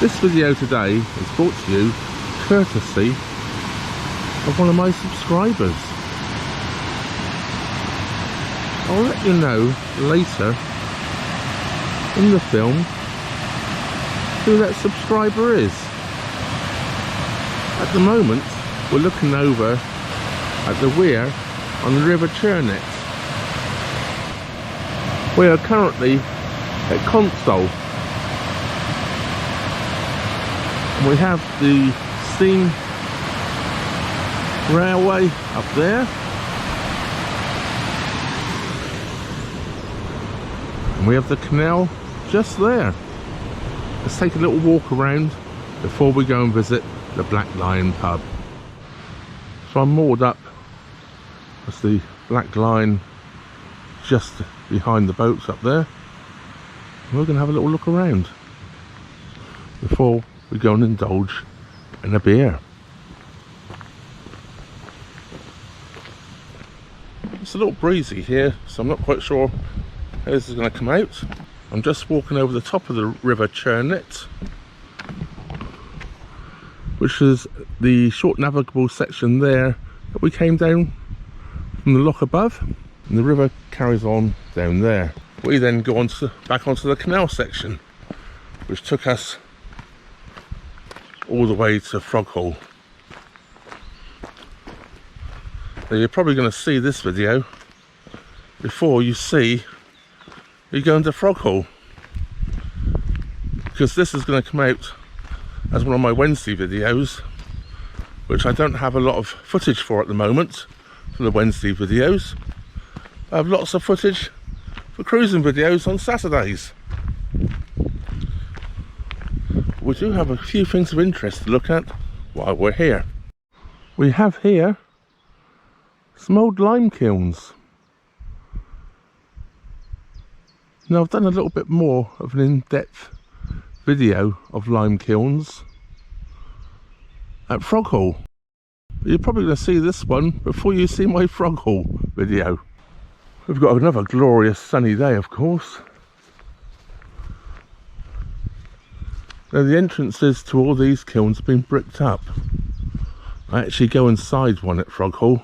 This video today is brought to you courtesy of one of my subscribers. I'll let you know later in the film who that subscriber is. At the moment we're looking over at the weir on the River Churnet. We are currently at Consall. And we have the steam railway up there. And we have the canal just there. Let's take a little walk around before we go and visit the Black Lion pub. So I'm moored up. That's the Black Lion just behind the boats up there. We're going to have a little look around before we go and indulge in a beer. It's a little breezy here, so I'm not quite sure how this is going to come out. I'm just walking over the top of the River Churnet, which is the short navigable section there that we came down from the loch above, and the river carries on down there. We then go on back onto the canal section, which took us all the way to Froghall. Now you're probably going to see this video before you see you go into Froghall, because this is going to come out as one of my Wednesday videos, which I don't have a lot of footage for at the moment for the Wednesday videos. I have lots of footage for cruising videos on Saturdays. We do have a few things of interest to look at while we're here. We have here some old lime kilns. Now I've done a little bit more of an in-depth video of lime kilns at Froghall. You're probably going to see this one before you see my Froghall video. We've got another glorious sunny day, of course. Now the entrances to all these kilns have been bricked up. I actually go inside one at Froghall.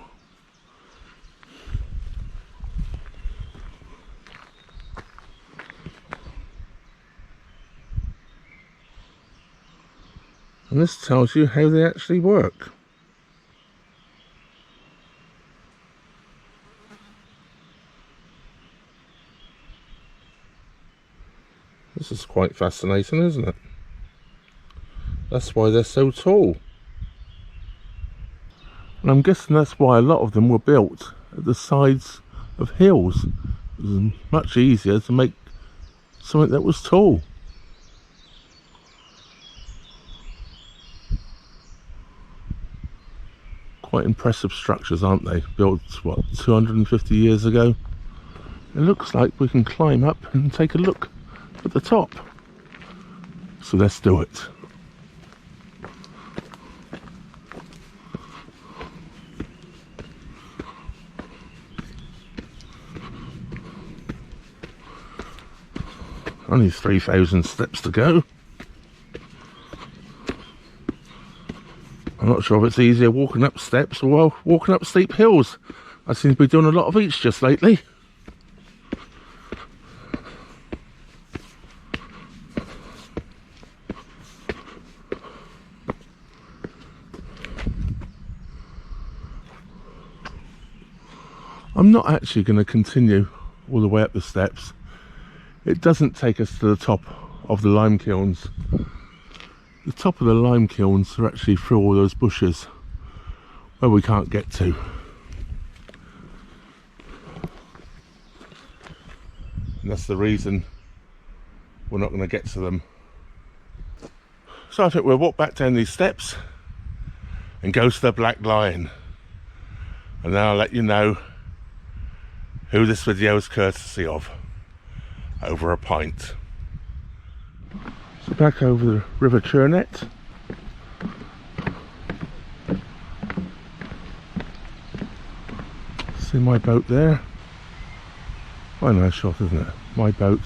And this tells you how they actually work. This is quite fascinating, isn't it? That's why they're so tall. And I'm guessing that's why a lot of them were built at the sides of hills. It was much easier to make something that was tall. Quite impressive structures, aren't they? Built, what, 250 years ago? It looks like we can climb up and take a look at the top. So let's do it. Only 3,000 steps to go. I'm not sure if it's easier walking up steps or walking up steep hills. I seem to be doing a lot of each just lately. I'm not actually going to continue all the way up the steps. It doesn't take us to the top of the lime kilns. The top of the lime kilns are actually through all those bushes where we can't get to. And that's the reason we're not going to get to them. So I think we'll walk back down these steps and go to the Black Lion. And then I'll let you know who this video is courtesy of, over a pint. So back over the River Churnet. See my boat there? Quite a nice shot, isn't it? My boat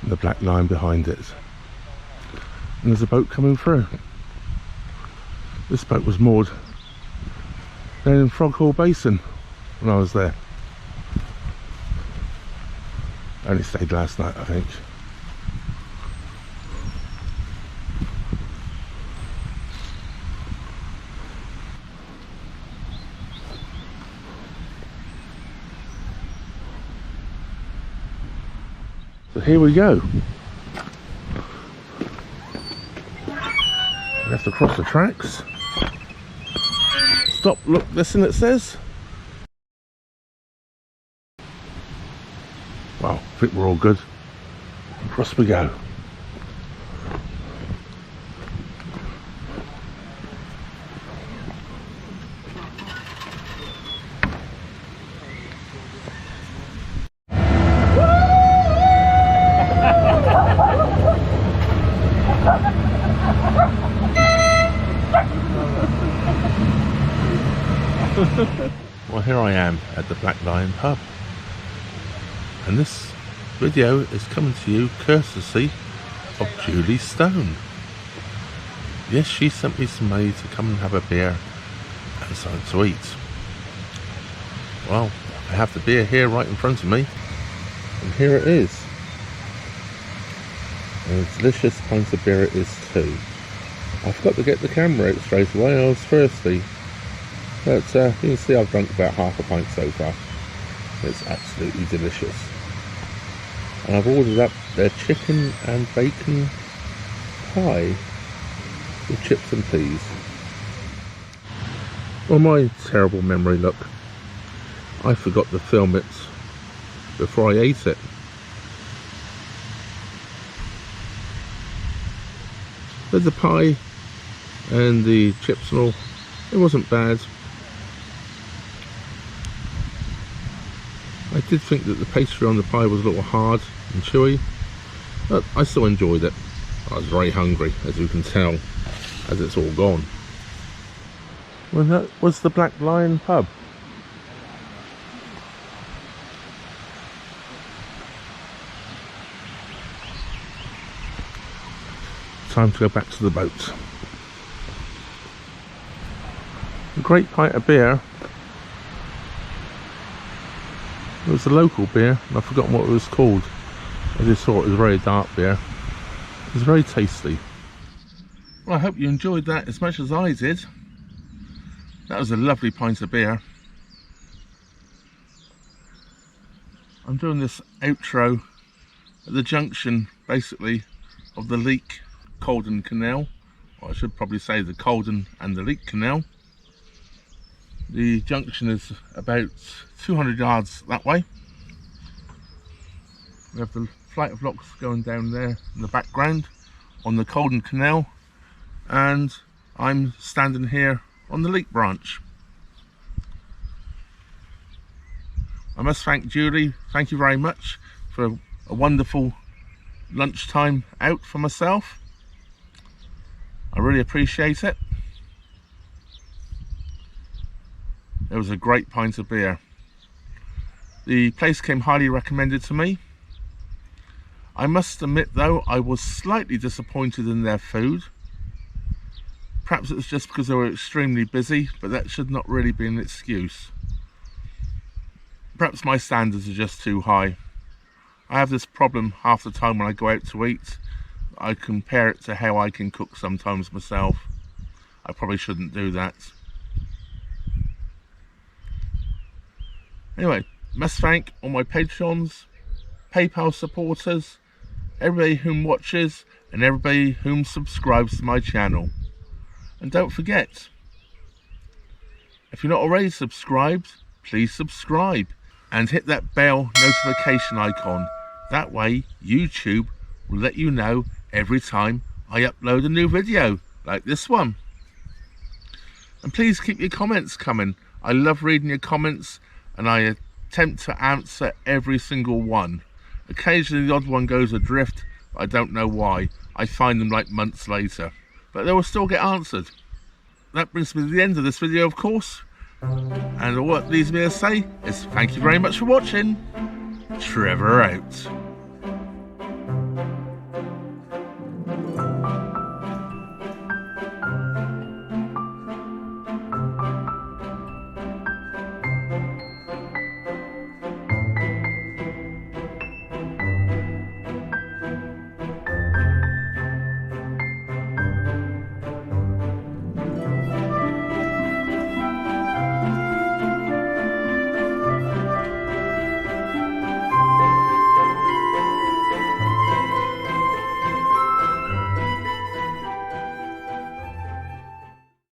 and the Black Lion behind it. And there's a boat coming through. This boat was moored down in Froghall Basin when I was there. I only stayed last night, I think. So here we go. We have to cross the tracks. Stop, look, listen, it says. Well, I think we're all good. Across we go. Well, here I am at the Black Lion pub, and this video is coming to you courtesy of Julie Stone. Yes, she sent me some money to come and have a beer and something to eat. Well, I have the beer here right in front of me, and here it is. And a delicious pint of beer it is too. I forgot to get the camera out straight away, I was thirsty. But you can see I've drunk about half a pint so far. It's absolutely delicious. And I've ordered up their chicken and bacon pie with chips and peas. Well, my terrible memory, look, I forgot to film it before I ate it. But the pie and the chips and all, it wasn't bad. I did think that the pastry on the pie was a little hard and chewy, but I still enjoyed it. I was very hungry, as you can tell, as it's all gone. Well, that was the Black Lion pub. Time to go back to the boat. A great pint of beer. It was a local beer, and I've forgotten what it was called. I just thought it was a very dark beer. It was very tasty. Well, I hope you enjoyed that as much as I did. That was a lovely pint of beer. I'm doing this outro at the junction, basically, of the Leek Colden Canal. Or I should probably say the Colden and the Leek Canal. The junction is about 200 yards that way. We have the flight of locks going down there in the background on the Colden Canal, and I'm standing here on the Leek branch. I must thank Julie, thank you very much for a wonderful lunchtime out for myself. I really appreciate it. It was a great pint of beer. The place came highly recommended to me. I must admit though, I was slightly disappointed in their food. Perhaps it was just because they were extremely busy, but that should not really be an excuse. Perhaps my standards are just too high. I have this problem half the time when I go out to eat. I compare it to how I can cook sometimes myself. I probably shouldn't do that. Anyway, must thank all my Patreons, PayPal supporters, everybody whom watches, and everybody whom subscribes to my channel. And don't forget, if you're not already subscribed, please subscribe and hit that bell notification icon. That way YouTube will let you know every time I upload a new video like this one. And please keep your comments coming. I love reading your comments, and I attempt to answer every single one. Occasionally the odd one goes adrift, but I don't know why. I find them like months later, but they will still get answered. That brings me to the end of this video, of course, and all that leaves me to say is thank you very much for watching. Trevor out.